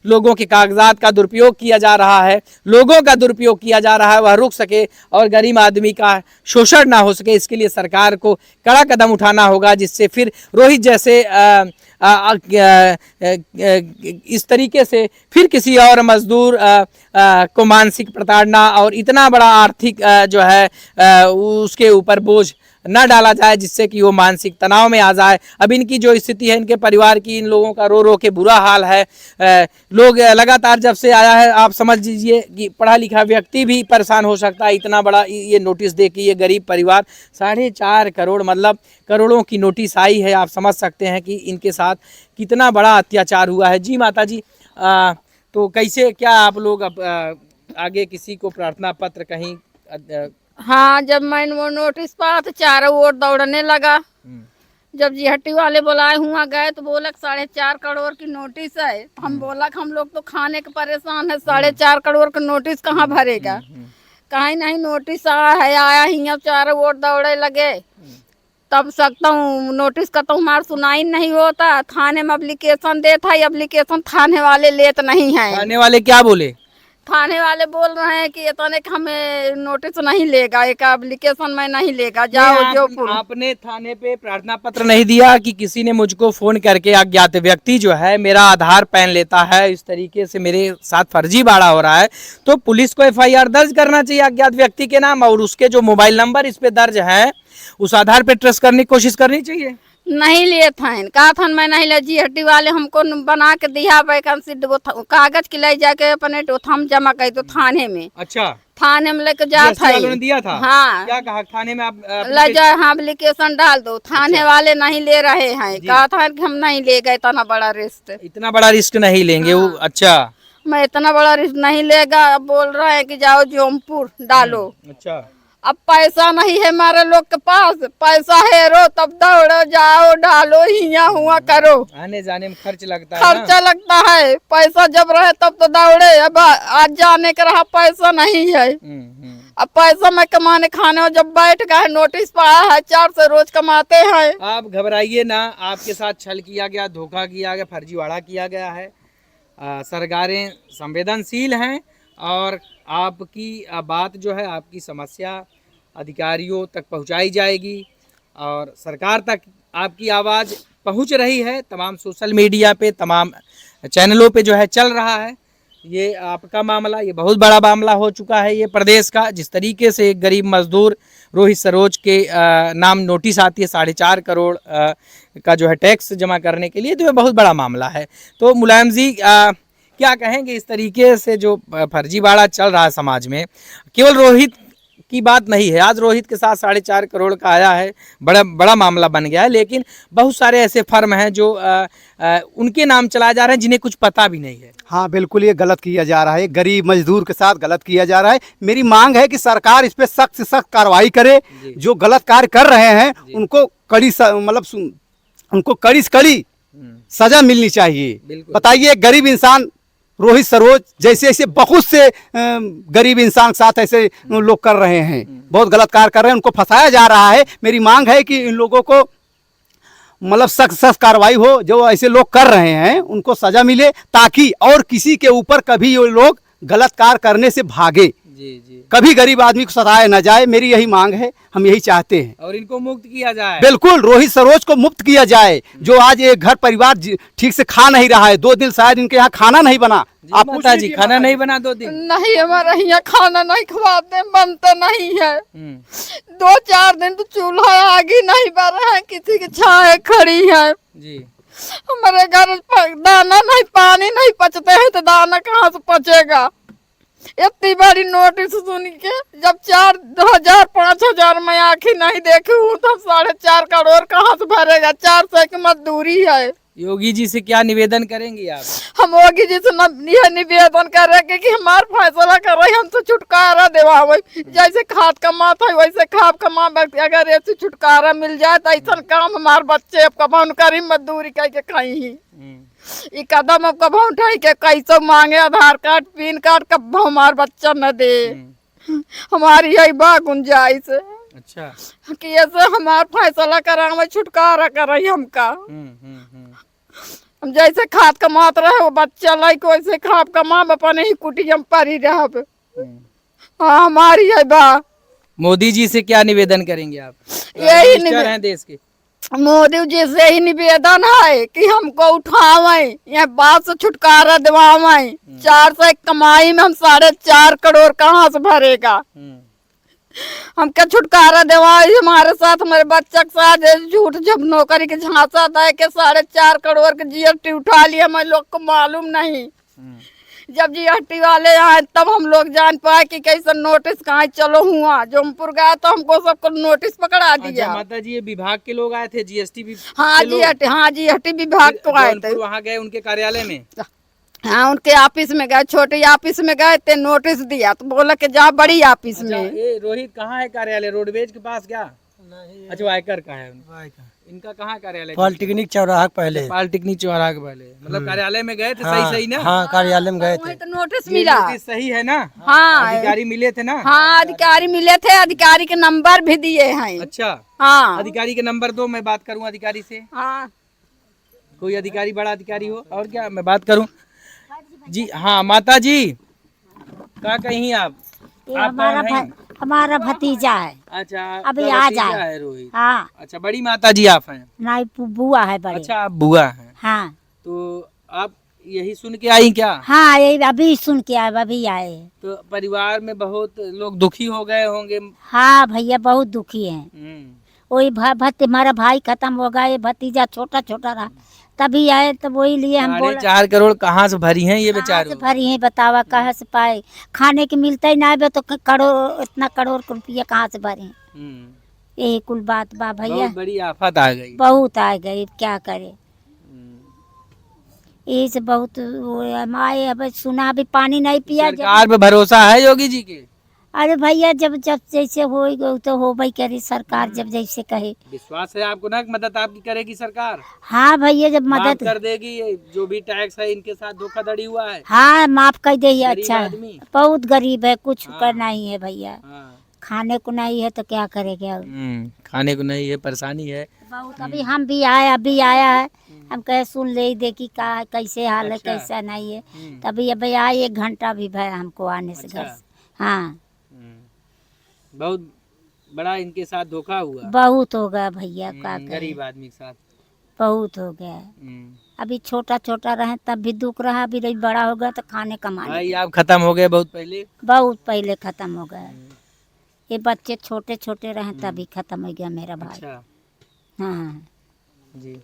लोगों के कागजात का दुरुपयोग किया जा रहा है, लोगों का दुरुपयोग किया जा रहा है, वह रुक सके और गरीब आदमी का शोषण ना हो सके। इसके लिए सरकार को कड़ा कदम उठाना होगा, जिससे फिर रोहित जैसे इस तरीके से फिर किसी और मजदूर को मानसिक प्रताड़ना और इतना बड़ा आर्थिक जो है उसके ऊपर बोझ न डाला जाए, जिससे कि वो मानसिक तनाव में आ जाए। अब इनकी जो स्थिति है, इनके परिवार की, इन लोगों का रो रो के बुरा हाल है। लोग लगातार जब से आया है, आप समझ लीजिए कि पढ़ा लिखा व्यक्ति भी परेशान हो सकता है। इतना बड़ा ये नोटिस दे के ये गरीब परिवार 4.5 करोड़ मतलब करोड़ों की नोटिस आई है। आप समझ सकते हैं कि इनके साथ कितना बड़ा अत्याचार हुआ है। जी माता जी, तो कैसे क्या आप लोग आगे किसी को प्रार्थना पत्र कहीं हाँ, जब मैंने वो नोटिस पाया तो चारों ओर दौड़ने लगा। जब जीएसटी वाले बुलाए हुआ गए तो बोला 4.5 करोड़ की नोटिस है। हम बोला कि हम लोग तो खाने के परेशान है, 4.5 करोड़ का नोटिस कहाँ भरेगा। कहीं नहीं नोटिस आया ही। अब चारों ओर दौड़े लगे, तब सकता हूँ नोटिस का तो हमारा सुनाई नहीं होता। थाने में एप्लीकेशन देता है, एप्लीकेशन थाने वाले लेते नहीं है। थाने वाले क्या बोले? थाने वाले बोल रहे हैं कि इतने हमें नोटिस नहीं लेगा, एक एप्लीकेशन में नहीं लेगा, जाओ जो। आपने थाने पे प्रार्थना पत्र नहीं दिया कि किसी ने मुझको फोन करके अज्ञात व्यक्ति जो है मेरा आधार पैन लेता है, इस तरीके से मेरे साथ फर्जीवाड़ा हो रहा है, तो पुलिस को एफआईआर दर्ज करना चाहिए अज्ञात व्यक्ति के नाम, और उसके जो मोबाइल नंबर इस पे दर्ज है उस आधार पे ट्रेस करने की कोशिश करनी चाहिए। नहीं लिए थे, कहा था मैं नहीं ले। जीएसटी वाले हमको बना के दिया वैकेंसी, कागज के ले जाके अपने हम जमा कर दो थाने में। अच्छा, थाने में लेके जाता है। दिया था? हाँ, क्या कहा थाने में? आप ले जाए, हाँ एप्लीकेशन डाल दो। थाने वाले नहीं ले रहे हैं, कहा था कि हम नहीं ले गए, इतना बड़ा रिस्क, इतना बड़ा रिस्क नहीं लेंगे। हाँ। वो अच्छा, मैं इतना बड़ा रिस्क नहीं लेगा। अब बोल रहे हैं कि जाओ जौनपुर डालो। अच्छा, अब पैसा नहीं है हमारे लोग के पास, पैसा है रो तब दौड़ो जाओ डालो, हिया हुआ करो। आने जाने में खर्च लगता है, खर्चा लगता है। पैसा जब रहे तब तो दौड़े, अब आज जाने का रहा पैसा नहीं है। अब पैसा मैं कमाने खाने में जब बैठ गए, नोटिस पाया है 4 से रोज कमाते हैं। आप घबराइए ना, आपके साथ छल किया गया, धोखा किया गया, फर्जीवाड़ा किया गया है। सरकारें संवेदनशील हैं और आपकी बात जो है, आपकी समस्या अधिकारियों तक पहुंचाई जाएगी और सरकार तक आपकी आवाज़ पहुंच रही है। तमाम सोशल मीडिया पे, तमाम चैनलों पे जो है चल रहा है। ये आपका मामला, ये बहुत बड़ा मामला हो चुका है ये प्रदेश का। जिस तरीके से एक गरीब मजदूर रोहित सरोज के नाम नोटिस आती है 4.5 करोड़ का जो है टैक्स जमा करने के लिए, तो ये बहुत बड़ा मामला है। तो मुलायम जी क्या कहेंगे इस तरीके से जो फर्जीवाड़ा चल रहा है समाज में? केवल रोहित की बात नहीं है, आज रोहित के साथ 4.5 करोड़ का आया है, बड़ा मामला बन गया है, लेकिन बहुत सारे ऐसे फर्म हैं जो उनके नाम चलाए जा रहे हैं जिन्हें कुछ पता भी नहीं है। हाँ बिल्कुल, ये गलत किया जा रहा है, गरीब मजदूर के साथ गलत किया जा रहा है। मेरी मांग है कि सरकार इस पे सख्त से सख्त कार्रवाई करे। जो गलत कार्य कर रहे हैं उनको कड़ी मतलब उनको कड़ी से कड़ी सजा मिलनी चाहिए। बताइए, गरीब इंसान रोहित सरोज जैसे ऐसे बहुत से गरीब इंसान के साथ ऐसे लोग कर रहे हैं, बहुत गलत कार्य कर रहे हैं, उनको फंसाया जा रहा है। मेरी मांग है कि इन लोगों को मतलब सख्त कार्रवाई हो, जो ऐसे लोग कर रहे हैं उनको सजा मिले, ताकि और किसी के ऊपर कभी ये लोग गलत कार्य करने से भागे। जी जी। कभी गरीब आदमी को सताया न जाए, मेरी यही मांग है, हम यही चाहते हैं। और इनको मुक्त किया जाए। बिल्कुल, रोहित सरोज को मुक्त किया जाए, जो आज एक घर परिवार ठीक से खा नहीं रहा है। 2 दिन शायद इनके यहाँ खाना नहीं बना। आप माता जी खाना नहीं बना 2 दिन? नहीं, हमारे यहाँ खाना नहीं खवाते, बनता नहीं है। 2-4 दिन तो चूल्हा आगे नहीं बना है, किसी की छाए खड़ी है जी। हमारे घर दाना नहीं, पानी नहीं पचते हैं तो दाना कहाँ से पचेगा। इतनी बड़ी नोटिस सुन के जब 4,000-5,000 में आँखें नहीं देखी हूँ तो 4.5 करोड़ कहाँ से भरेगा। 400 की मजदूरी है। योगी जी से क्या निवेदन करेंगी आप? हम योगी जी से यह निवेदन कर रहे कि हमारा फैसला कर रहे, हमसे छुटकारा दिलावे। जैसे खाद कमाता है वैसे खाद कमा, अगर ऐसे छुटकारा मिल जाए तो ऐसा काम हमारे बच्चे अब कब करी मजदूरी करके खाई ही। ये कदम अब कब उठाई के कैसे मांगे आधार कार्ड पैन कार्ड, कब हमारे बच्चा न दे। हमारी यही बा गुंजाइश है। अच्छा। कि ऐसे हमारा फैसला करावे, छुटकारा कर रही हमका। हम जैसे खाद कमात रहे वो बच्चा लाइक वैसे खाद कमाब, अपने ही कुटियम पर ही रहब। हाँ, हमारी है बा। मोदी जी से क्या निवेदन करेंगे आप? यही मिनिस्टर हैं देश के। मोदी जी से ही निवेदन है कि हमको उठावे, यह बात से छुटकारा दिवावे। 400 कमाई में हम 4.5 करोड़ कहाँ से भरेगा। हम क्या छुटकारा दिवाई, हमारे साथ हमारे बच्चा के साथ झूठ जब नौकरी के झांसा था कि 4.5 करोड़ के GST उठा लिया, हम लोग को मालूम नहीं। जब GST वाले आए तब हम लोग जान पाए कि कैसे नोटिस कहाँ चलो हुआ। जौनपुर गया तो हमको सबको नोटिस पकड़ा दिया। अच्छा माता जी, ये विभाग के लोग आए थे GST भी? हाँ GST विभाग को आए थे। वहाँ गए उनके कार्यालय में? हाँ, उनके ऑफिस में गए, छोटी ऑफिस में गए थे, नोटिस दिया तो बोला कि जा बड़ी ऑफिस में। ये रोहित कहाँ है कार्यालय? रोडवेज के पास क्या? अच्छा, आयकर का है इनका। कहाँ कार्यालय? पॉलिटेक्निक चौराहा पहले। पॉलिटेक्निक चौराहा के पहले, मतलब कार्यालय में गए थे। सही ना? हाँ, कार्यालय में गए थे तो नोटिस मिला। सही है ना? हाँ, अधिकारी मिले थे ना? हाँ, अधिकारी मिले थे, अधिकारी के नंबर भी दिए हैं। अच्छा। हाँ, अधिकारी के नंबर दो, मैं बात करूँ अधिकारी से। हाँ, कोई अधिकारी, बड़ा अधिकारी हो और क्या मैं बात करूँ जी। हाँ माता जी, क्या कहीं आप? हमारा भतीजा है। अच्छा, अभी आपका आ भतीजा जाए। है रोहित। हाँ। अच्छा, बड़ी माता जी आप हैं? नहीं, बुआ है बड़े। अच्छा, आप बुआ हैं। हाँ। तो आप यही सुन के आई क्या? हाँ, ये अभी सुन के आए, अभी आए। तो परिवार में बहुत लोग दुखी हो गए होंगे। हाँ भैया, बहुत दुखी हैं। वही हमारा भाई खत्म हो गया, ये भतीजा छोटा छोटा रहा, तभी आए। तो वही लिए हम बोले 4.5 करोड़ कहाँ से भरी हैं ये बेचारे? भरी है, बतावा कहाँ से पाए? खाने के मिलता ही ना, तो करोड़, इतना करोड़ रुपया कहाँ से भरे? यही कुल बात बा भैया। बहुत बड़ी आफत आ गई। बहुत आ गई, क्या करे। यही से बहुत आए। अब सुना, अभी पानी नहीं पिया। सरकार पे भरोसा है योगी जी के? अरे भैया, जब जब जैसे हो तो हो भाई करी सरकार, जब जैसे कहे। विश्वास है आपको ना, मदद आपकी करेगी सरकार? हाँ भैया, जब माफ मदद कर देगी। जो भी टैक्स है इनके साथ धोखाधड़ी हुआ है। हाँ, माफ कर दे। अच्छा, आदमी। बहुत गरीब है, कुछ करना ही है भैया। हाँ। खाने को नहीं है तो क्या करेगा। खाने को नहीं है, परेशानी है बहुत। अभी हम भी आए, अभी आया है, हम कहे सुन ले देखी का कैसे हाल है, कैसा नहीं है। तभी अभी आए, 1 घंटा भी भरा हमको आने से घर से। हाँ, बहुत बड़ा इनके साथ धोखा हुआ। बहुत हो गया भैया, क्या करे। गरीब आदमी के साथ बहुत हो गया। अभी छोटा छोटा रहे तब भी दुख रहा, अभी रही बड़ा हो गया तो खाने कमाने। भाई आप खत्म हो गए बहुत पहले? बहुत पहले खत्म हो गया। ये बच्चे छोटे छोटे रहे तभी खत्म हो गया मेरा भाई। अच्छा। हाँ जी।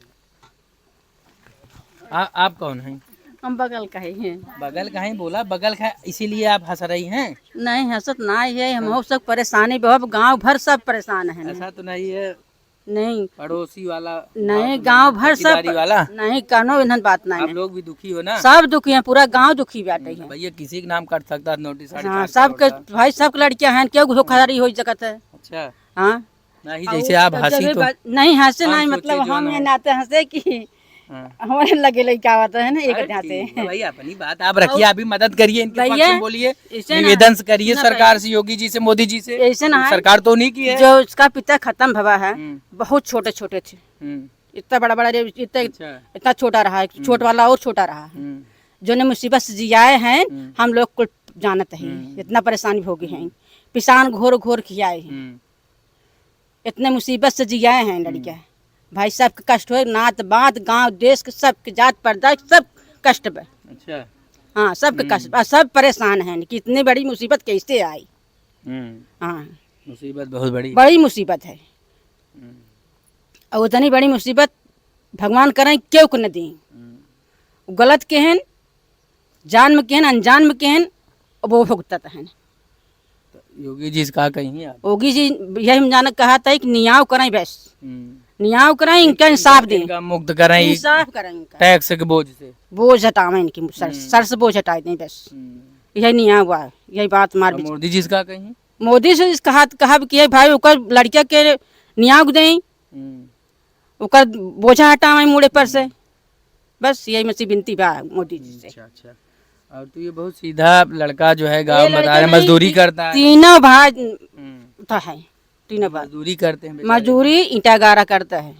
आप कौन हैं? हम बगल का ही हैं। बगल का ही बोला, बगल का इसीलिए आप हंस रही हैं? नहीं, हंसत नहीं है, हम सब परेशानी बहुत, गांव भर सब परेशान है। ऐसा तो नहीं है? नहीं, पड़ोसी वाला नहीं, गांव भर सब वाला नहीं, कानो इन्हन बात नहीं आप है। लोग भी दुखी हो ना? सब दुखी हैं, पूरा गांव दुखी बैठे हैं। भैया किसी के नाम कट सकता है नोटिस? हाँ, सबके भाई, सब लड़कियां हैं, क्यों धोखाधड़ी हो सकता है। अच्छा। हाँ, नहीं जैसे आप हंसी तो नहीं हंसे नहीं, हम मतलब सोचे जो हम ना ये हो। नाते हंसे कि हमारे लगे लगे क्या बात है ना, एक नाते। भाई अपनी बात आप रखिए, अभी मदद करिए, इनके पक्ष भैया, में बोलिए, ऐसे ना- निवेदन करिए ना सरकार से, योगी जी से, मोदी जी से। ऐसे ना है, सरकार तो नहीं की है। जो उसका पिता खत्म हुआ है, बहुत छोटे छोटे थे, इतना बड़ा बड़ा इतना अच्छा। इतना छोटा रहा है, छोट वाला और छोटा रहा है। जो ने मुसीबत से जियाए हैं, हम लोग को जानत है, इतना परेशानी हो गई है। किसान घोर घोर खियाए हैं, इतने मुसीबत से जियाए हैं लड़कियाँ। भाई सबके कष्ट हो, नात बात गांव देश के सबके जात पर्दा सब कष्ट बे। अच्छा। हाँ सबके कष्ट, सब परेशान हैं कि इतनी बड़ी मुसीबत कैसे आई। हाँ मुसीबत बहुत बड़ी। बड़ी मुसीबत है, और उतनी बड़ी मुसीबत भगवान करें क्यों को न दें। गलत के हैं, जान में के हैं, अनजान में के हैं, वो भुगतत हैं। योगी जी का कहीं आप? योगी जी यही हम जाना कहा था कि नियाव करें, बस नियाव करें, इनका इंसाफ दें, इनका मुक्त करें, इंसाफ करें, इनका टैक्स के बोझ से बोझ हटावें, इनकी सर से बोझ हटा दें, बस यही नियाव हुआ है। यही बात मार मोदी जी का कहीं? मोदी से कहा कि भाई ओकर लड़किया के नियाव दें, ओकर बोझा हटावें मुड़े पर से, बस यही मुझसे विनती बा मोदी जी से। अच्छा अच्छा। और तो ये बहुत सीधा लड़का जो है, गाँव बता रहे मजदूरी करता है। तीनों भाई है, तीनों भाई मजदूरी करते हैं, मजदूरी ईंटा गारा करता है,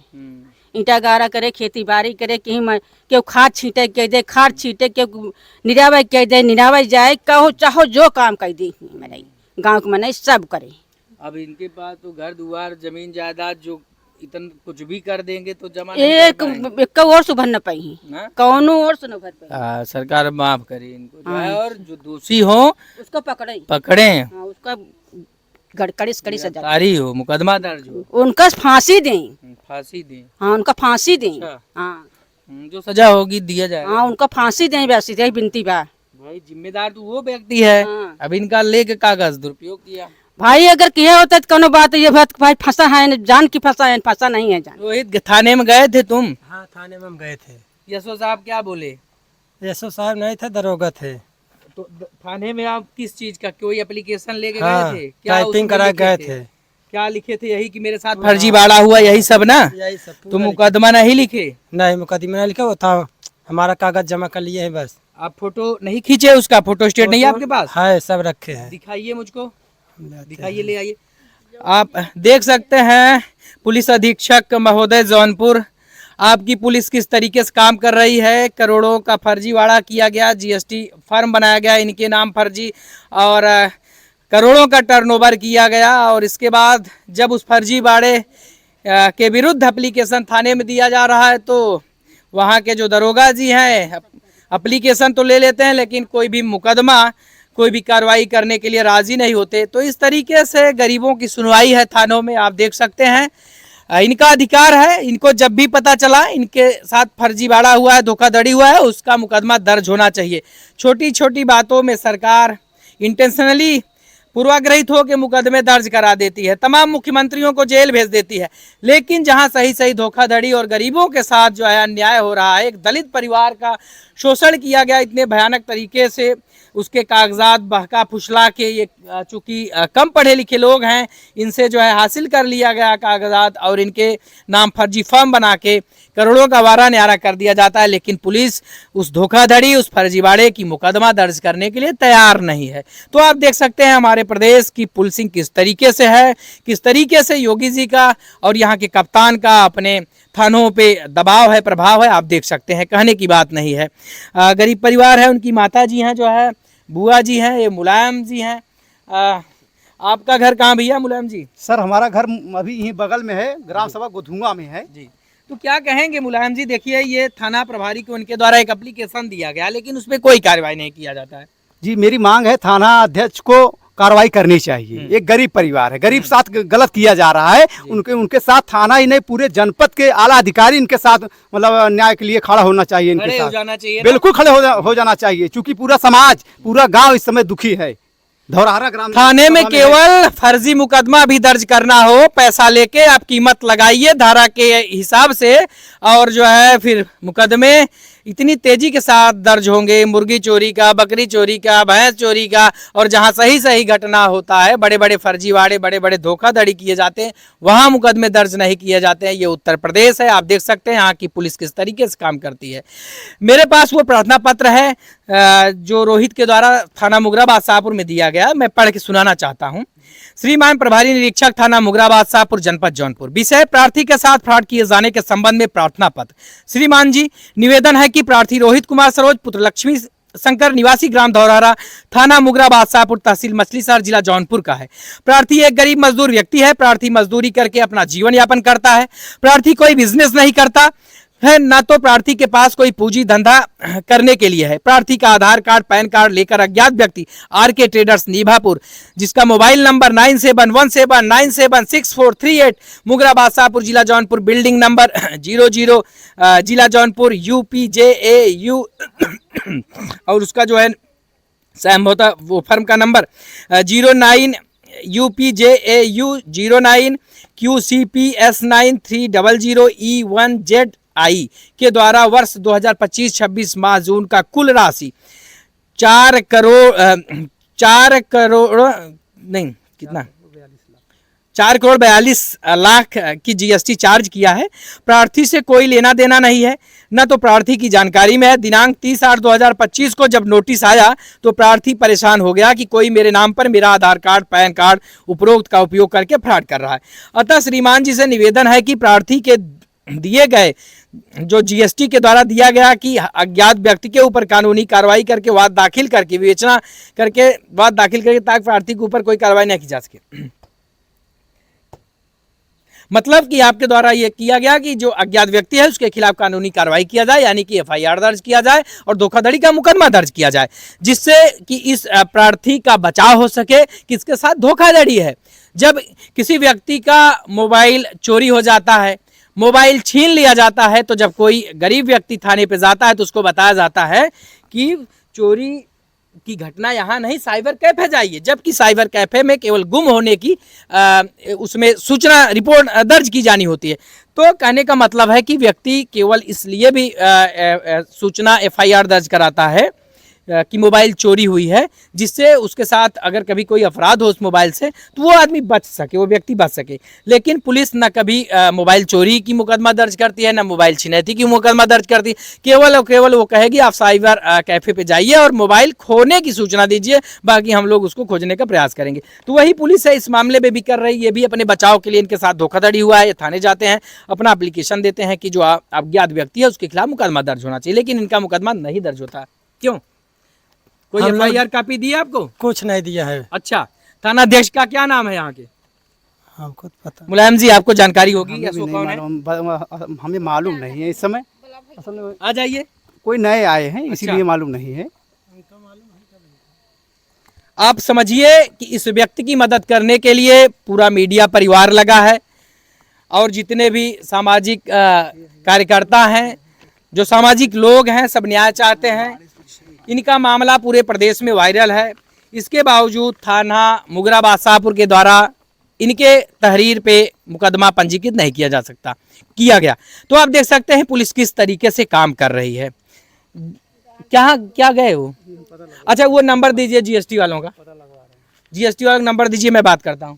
ईंटा गारा करे, खेती बाड़ी करे, कहीं क्यों खाद छींटे कह दे, खाद छींटे, क्यों निरावे कह दे, निरावे जाए, कहो चाहो जो काम कर दी मेरे गाँव के मने सब करे। अब इनके पास तो घर दुआर जमीन जायदाद जो इतना कुछ भी कर देंगे तो जमा नहीं एक कर पाएंगे। एक और सुभर न पाई, हाँ? कौनो और सुनो भर पाई। सरकार माफ करे इनको जो है, और जो दोषी हो उसको पकड़े, पकड़े, हाँ, उसका कड़ी कड़ी सजा, गिरफ्तारी हो, मुकदमा दर्ज हो, उनका फांसी दें, फांसी दें। हाँ उनका फांसी दें। अच्छा। हाँ जो सजा होगी दिया जाएगा। हाँ उनका फांसी दें, बस यही विनती बा। भाई जिम्मेदार तो वो व्यक्ति है, हाँ। अब इनका लेके कागज दुरुपयोग किया। भाई अगर किया होता तो कोनो बात, ये बात भाई फंसा है, जान की फंसा है, फंसा नहीं है जान। रोहित थाने में गए थे तुम? हाँ थाने में हम गए थे। यशो साहब क्या बोले? यशो साहब नहीं थे, दरोगा थे। तो थाने में आप किस चीज का कोई एप्लीकेशन लेके हाँ, गए थे? टाइपिंग उसमें करा लिखे गए थे? थे। क्या लिखे थे? यही कि मेरे साथ फर्जीवाड़ा हुआ, यही सब ना? यही सब तो मुकदमा नहीं लिखे? नहीं मुकदमा नहीं लिखा, वो था हमारा कागज जमा कर लिए हैं बस। आप फोटो नहीं खींचे? उसका फोटो स्टेट नहीं है आपके पास? है, सब रखे हैं। दिखाइए मुझको, दिखाइए, ले आइए। आप देख सकते हैं पुलिस अधीक्षक महोदय जौनपुर, आपकी पुलिस किस तरीके से काम कर रही है। करोड़ों का फर्जीवाड़ा किया गया, जीएसटी फर्म बनाया गया इनके नाम फर्जी, और करोड़ों का टर्नओवर किया गया, और इसके बाद जब उस फर्जीवाड़े के विरुद्ध एप्लीकेशन थाने में दिया जा रहा है तो वहाँ के जो दरोगा जी हैं एप्लीकेशन तो ले लेते हैं, लेकिन कोई भी मुकदमा, कोई भी कार्रवाई करने के लिए राजी नहीं होते। तो इस तरीके से गरीबों की सुनवाई है थानों में, आप देख सकते हैं। इनका अधिकार है, इनको जब भी पता चला इनके साथ फर्जीवाड़ा हुआ है, धोखाधड़ी हुआ है, उसका मुकदमा दर्ज होना चाहिए। छोटी छोटी बातों में सरकार इंटेंशनली पूर्वाग्रहित हो के मुकदमे दर्ज करा देती है, तमाम मुख्यमंत्रियों को जेल भेज देती है, लेकिन जहां सही सही धोखाधड़ी और गरीबों के साथ जो है अन्याय हो रहा है, एक दलित परिवार का शोषण किया गया इतने भयानक तरीके से, उसके कागजात बहका फुसला के, ये चूँकि कम पढ़े लिखे लोग हैं, इनसे जो है हासिल कर लिया गया कागजात, और इनके नाम फर्जी फर्म बना के करोड़ों का वारा न्यारा कर दिया जाता है। लेकिन पुलिस उस धोखाधड़ी, उस फर्जीवाड़े की मुकदमा दर्ज करने के लिए तैयार नहीं है। तो आप देख सकते हैं हमारे प्रदेश की पुलिसिंग किस तरीके से है, किस तरीके से योगी जी का और यहाँ के कप्तान का अपने थानों पे दबाव है, प्रभाव है, आप देख सकते हैं, कहने की बात नहीं है। गरीब परिवार है, उनकी माता जी हैं जो है, बुआ जी हैं, ये मुलायम जी हैं। आपका घर कहाँ भैया मुलायम जी? सर हमारा घर अभी यहीं बगल में है, ग्राम सभा गोधुआ में है जी। तो क्या कहेंगे मुलायम जी? देखिए ये थाना प्रभारी को उनके द्वारा एक एप्लीकेशन दिया गया, लेकिन उस पर कोई कार्रवाई नहीं किया जाता है। जी, मेरी मांग है थाना अध्यक्ष को कार्रवाई करनी चाहिए। एक गरीब परिवार है, गरीब साथ गलत किया जा रहा है, उनके साथ थाना ही नहीं पूरे जनपद के आला अधिकारी इनके साथ मतलब न्याय के लिए खड़ा होना चाहिए, इनके खड़े हो साथ जाना चाहिए, बिल्कुल खड़े हो जाना चाहिए, क्योंकि पूरा समाज, पूरा गांव इस समय दुखी है। धौरहरा ग्राम थाने में केवल फर्जी मुकदमा भी दर्ज करना हो, पैसा लेके आप कीमत लगाइए धारा के हिसाब से, और जो है फिर मुकदमे इतनी तेजी के साथ दर्ज होंगे, मुर्गी चोरी का, बकरी चोरी का, भैंस चोरी का, और जहां सही सही घटना होता है, बड़े बड़े फर्जीवाड़े, बड़े बड़े धोखाधड़ी किए जाते हैं, वहां मुकदमे दर्ज नहीं किए जाते हैं। ये उत्तर प्रदेश है, आप देख सकते हैं यहाँ की पुलिस किस तरीके से काम करती है। मेरे पास वो प्रार्थना पत्र है जो रोहित के द्वारा थाना मुगराबाद शाहपुर में दिया गया, मैं पढ़ के सुनाना चाहता हूँ। श्रीमान प्रभारी निरीक्षक थाना मुगराबाद शाहपुर जनपद जौनपुर, विषय प्रार्थी के साथ फ्रॉड किए जाने के संबंध में प्रार्थना पत्र। श्रीमान जी, निवेदन है कि प्रार्थी रोहित कुमार सरोज पुत्र लक्ष्मी शंकर निवासी ग्राम धौरहरा, थाना मुगरा बादशाहपुर, तहसील मछलीशहर, जिला जौनपुर का है। प्रार्थी एक गरीब मजदूर व्यक्ति है। प्रार्थी मजदूरी करके अपना जीवन यापन करता है। प्रार्थी कोई बिजनेस नहीं करता है, ना तो प्रार्थी के पास कोई पूंजी धंधा करने के लिए है। प्रार्थी का आधार कार्ड, पैन कार्ड लेकर अज्ञात व्यक्ति RK ट्रेडर्स नीभापुर, जिसका मोबाइल नंबर 9717976438, मुगरा बादशाहपुर, जिला जौनपुर, बिल्डिंग नंबर 00, जिला जौनपुर, UPJAU और उसका जो है सैम होता वो फर्म का नंबर 09 UPJAU 09 QCPS9300E1ZI के द्वारा वर्ष 2025-26 माह जून का कुल राशि 4 करोड़ नहीं कितना 4,42,00,000 की GST चार्ज किया है। प्रार्थी से कोई लेना देना नहीं है, न तो प्रार्थी की जानकारी में है। दिनांक 30/8/2025 को जब नोटिस आया तो प्रार्थी परेशान हो गया कि कोई मेरे नाम पर मेरा आधार कार्ड, पैन कार्ड उपरोक्त का उपयोग करके फ्रॉड कर रहा है। अतः श्रीमान जी से निवेदन है कि प्रार्थी के दिए गए जो GST के द्वारा दिया गया कि अज्ञात व्यक्ति के ऊपर कानूनी कार्रवाई करके वाद दाखिल करके विवेचना करके वाद दाखिल करके ताकि प्रार्थी के ऊपर कोई कार्रवाई नहीं की जा सके। मतलब कि आपके द्वारा यह किया गया कि जो अज्ञात व्यक्ति है उसके खिलाफ कानूनी कार्रवाई किया जाए, यानी कि FIR दर्ज किया जाए और धोखाधड़ी का मुकदमा दर्ज किया जाए, जिससे कि इस प्रार्थी का बचाव हो सके कि इसके साथ धोखाधड़ी है। जब किसी व्यक्ति का मोबाइल चोरी हो जाता है, मोबाइल छीन लिया जाता है, तो जब कोई गरीब व्यक्ति थाने पे जाता है तो उसको बताया जाता है कि चोरी की घटना यहाँ नहीं, साइबर कैफे जाइए, जबकि साइबर कैफे में केवल गुम होने की उसमें सूचना रिपोर्ट दर्ज की जानी होती है। तो कहने का मतलब है कि व्यक्ति केवल इसलिए भी सूचना FIR दर्ज कराता है कि मोबाइल चोरी हुई है, जिससे उसके साथ अगर कभी कोई अपराध हो उस मोबाइल से तो वो आदमी बच सके, वो व्यक्ति बच सके। लेकिन पुलिस न कभी मोबाइल चोरी की मुकदमा दर्ज करती है, न मोबाइल छिनैती की मुकदमा दर्ज करती है। केवल और केवल वो कहेगी आप साइबर कैफे पे जाइए और मोबाइल खोने की सूचना दीजिए, बाकी हम लोग उसको खोजने का प्रयास करेंगे। तो वही पुलिस है इस मामले में भी कर रही है। ये भी अपने बचाव के लिए इनके साथ धोखाधड़ी हुआ है, ये थाने जाते हैं, अपना एप्लीकेशन देते हैं कि जो अज्ञात व्यक्ति है उसके खिलाफ मुकदमा दर्ज होना चाहिए, लेकिन इनका मुकदमा नहीं दर्ज होता। क्यों? कोई FIR कॉपी दी है आपको? कुछ नहीं दिया है। अच्छा, थाना अध्यक्ष का क्या नाम है यहाँ के? हमको पता मुलायम जी, आपको जानकारी होगी या सो कौन है? हमें मालूम नहीं है इस समय। आ जाइए। कोई नए आए हैं इसीलिए मालूम नहीं है। आप समझिए कि इस व्यक्ति की मदद करने के लिए पूरा मीडिया परिवार लगा है और जितने भी सामाजिक कार्यकर्ता हैं, जो सामाजिक लोग हैं, सब न्याय चाहते हैं। इनका मामला पूरे प्रदेश में वायरल है। इसके बावजूद थाना मुगरा बादशाहपुर के द्वारा इनके तहरीर पे मुकदमा पंजीकृत नहीं किया जा सकता, किया गया। तो आप देख सकते हैं पुलिस किस तरीके से काम कर रही है। क्या गए वो? अच्छा, वो नंबर दीजिए GST वालों का, GST वालों का नंबर दीजिए, मैं बात करता हूँ।